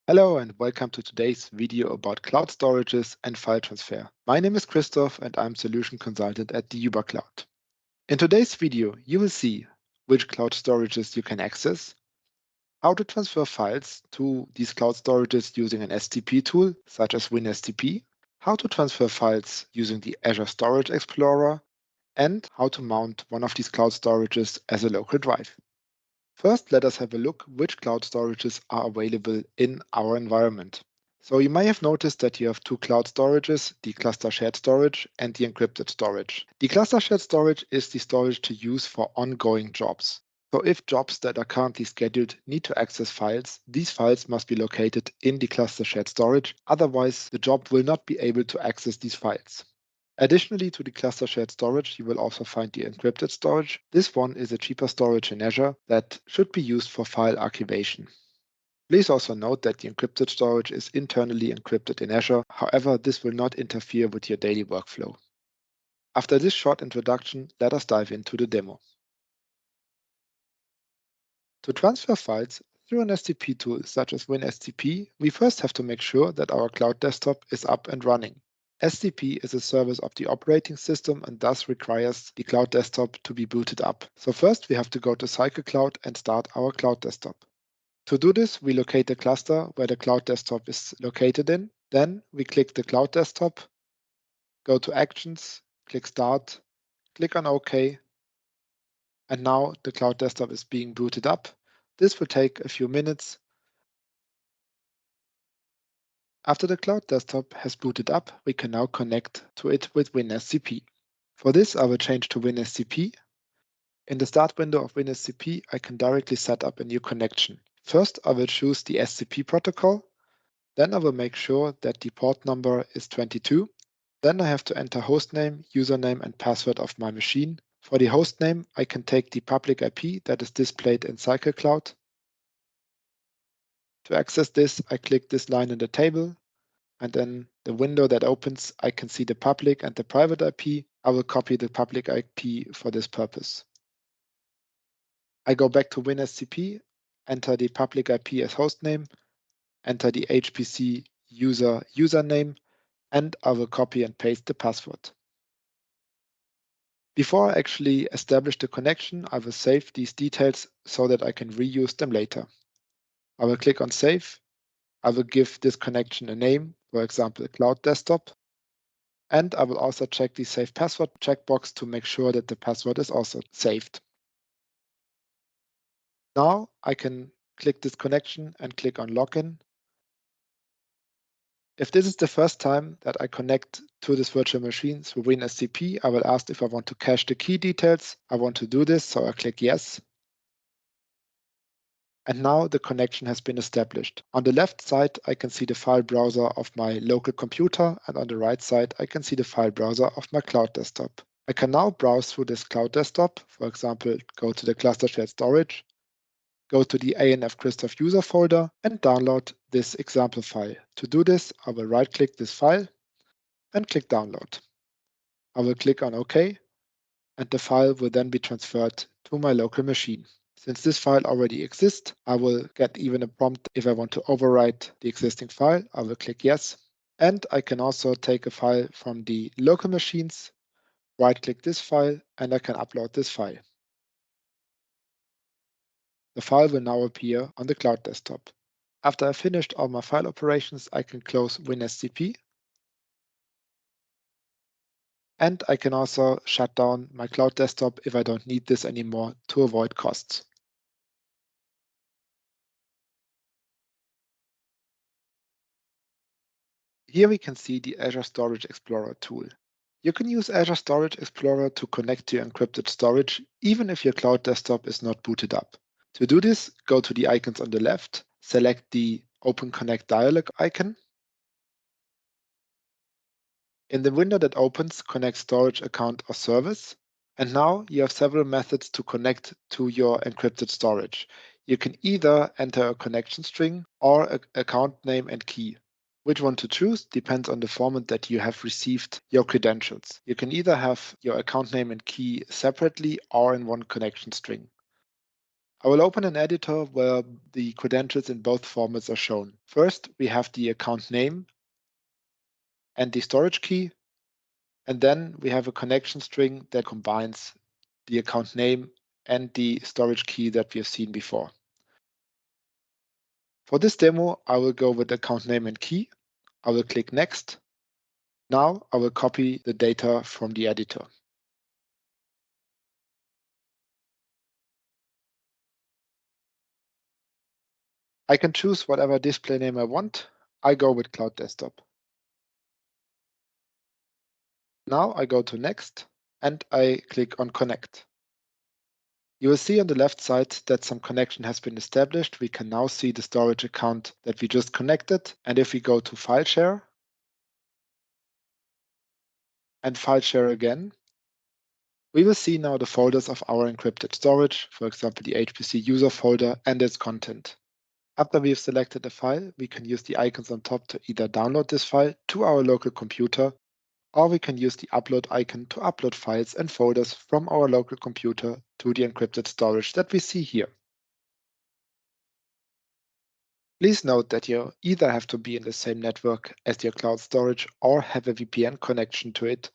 Hello and welcome to today's video about cloud storages and file transfer. My name is Christoph and I'm solution consultant at the UberCloud. In today's video, you will see which cloud storages you can access, how to transfer files to these cloud storages using an STP tool such as WinSCP, how to transfer files using the Azure Storage Explorer, and how to mount one of these cloud storages as a local drive. First, let us have a look which cloud storages are available in our environment. So you may have noticed that you have two cloud storages, the cluster shared storage and the encrypted storage. The cluster shared storage is the storage to use for ongoing jobs. So if jobs that are currently scheduled need to access files, these files must be located in the cluster shared storage. Otherwise, the job will not be able to access these files. Additionally to the cluster shared storage, you will also find the encrypted storage. This one is a cheaper storage in Azure that should be used for file archivation. Please also note that the encrypted storage is internally encrypted in Azure. However, this will not interfere with your daily workflow. After this short introduction, let us dive into the demo. To transfer files through an STP tool such as WinSCP, we first have to make sure that our cloud desktop is up and running. STP is a service of the operating system and thus requires the cloud desktop to be booted up. So first we have to go to CycleCloud and start our cloud desktop. To do this, we locate the cluster where the cloud desktop is located in. Then we click the cloud desktop, go to Actions, click Start, click on OK, and now the cloud desktop is being booted up. This will take a few minutes. After the cloud desktop has booted up, we can now connect to it with WinSCP. For this, I will change to WinSCP. In the Start window of WinSCP, I can directly set up a new connection. First, I will choose the SCP protocol. Then I will make sure that the port number is 22. Then I have to enter hostname, username, and password of my machine. For the hostname, I can take the public IP that is displayed in CycleCloud. To access this, I click this line in the table, and then the window that opens, I can see the public and the private IP. I will copy the public IP for this purpose. I go back to WinSCP, enter the public IP as hostname, enter the HPC user username, and I will copy and paste the password. Before I actually establish the connection, I will save these details so that I can reuse them later. I will click on Save. I will give this connection a name, for example, Cloud Desktop. And I will also check the Save Password checkbox to make sure that the password is also saved. Now I can click this connection and click on Login. If this is the first time that I connect to this virtual machine through WinSCP, I will ask if I want to cache the key details. I want to do this, so I click Yes. And now the connection has been established. On the left side, I can see the file browser of my local computer, and on the right side, I can see the file browser of my cloud desktop. I can now browse through this cloud desktop, for example, go to the cluster shared storage, go to the ANF Christoph user folder, and download this example file. To do this, I will right-click this file and click Download. I will click on OK, and the file will then be transferred to my local machine. Since this file already exists, I will get even a prompt if I want to overwrite the existing file. I will click Yes. And I can also take a file from the local machines, right-click this file, and I can upload this file. The file will now appear on the cloud desktop. After I finished all my file operations, I can close WinSCP. And I can also shut down my cloud desktop if I don't need this anymore to avoid costs. Here we can see the Azure Storage Explorer tool. You can use Azure Storage Explorer to connect to your encrypted storage, even if your cloud desktop is not booted up. To do this, go to the icons on the left, select the Open Connect dialog icon. In the window that opens, connect storage account or service. And now you have several methods to connect to your encrypted storage. You can either enter a connection string or an account name and key. Which one to choose depends on the format that you have received your credentials. You can either have your account name and key separately or in one connection string. I will open an editor where the credentials in both formats are shown. First, we have the account name and the storage key, and then we have a connection string that combines the account name and the storage key that we have seen before. For this demo, I will go with account name and key. I will click Next. Now I will copy the data from the editor. I can choose whatever display name I want. I go with Cloud Desktop. Now I go to Next and I click on Connect. You will see on the left side that some connection has been established. We can now see the storage account that we just connected. And if we go to File Share and File Share again, we will see now the folders of our encrypted storage, for example, the HPC user folder and its content. After we've selected a file, we can use the icons on top to either download this file to our local computer, or we can use the upload icon to upload files and folders from our local computer to the encrypted storage that we see here. Please note that you either have to be in the same network as your cloud storage or have a VPN connection to it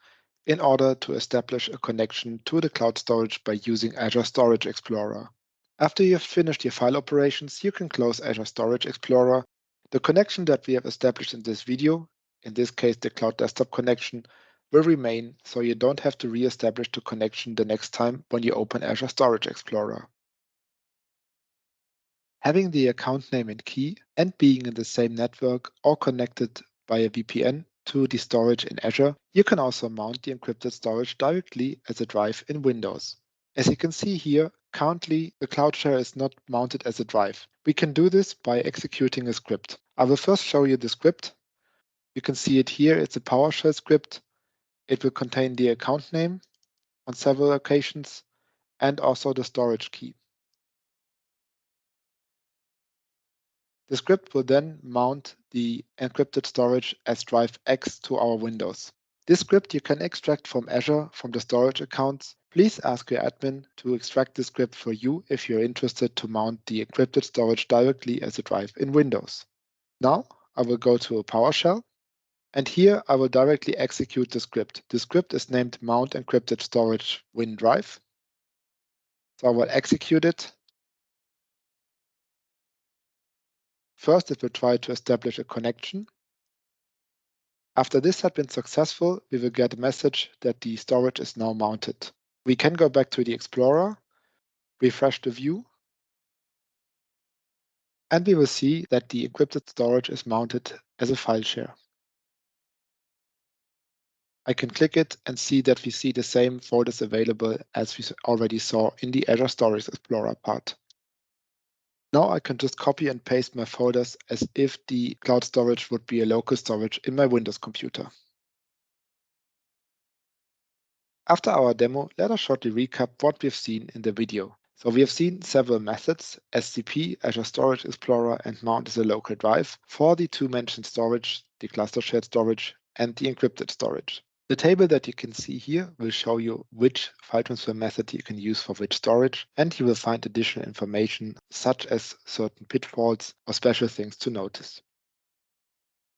in order to establish a connection to the cloud storage by using Azure Storage Explorer. After you have finished your file operations, you can close Azure Storage Explorer. The connection that we have established in this video, in this case the Cloud Desktop connection, will remain, so you don't have to re-establish the connection the next time when you open Azure Storage Explorer. Having the account name and key and being in the same network or connected via VPN to the storage in Azure, you can also mount the encrypted storage directly as a drive in Windows. As you can see here, currently the Cloud Share is not mounted as a drive. We can do this by executing a script. I will first show you the script. You can see it here. It's a PowerShell script. It will contain the account name on several occasions and also the storage key. The script will then mount the encrypted storage as drive X to our Windows. This script you can extract from Azure from the storage accounts. Please ask your admin to extract the script for you if you're interested to mount the encrypted storage directly as a drive in Windows. Now I will go to a PowerShell, and here I will directly execute the script. The script is named mount encrypted storage WinDrive. So I will execute it. First, it will try to establish a connection. After this had been successful, we will get a message that the storage is now mounted. We can go back to the Explorer, refresh the view, and we will see that the encrypted storage is mounted as a file share. I can click it and see that we see the same folders available as we already saw in the Azure Storage Explorer part. Now I can just copy and paste my folders as if the cloud storage would be a local storage in my Windows computer. After our demo, let us shortly recap what we've seen in the video. So we have seen several methods, SCP, Azure Storage Explorer, and mount as a local drive for the two mentioned storage, the cluster shared storage, and the encrypted storage. The table that you can see here will show you which file transfer method you can use for which storage, and you will find additional information such as certain pitfalls or special things to notice.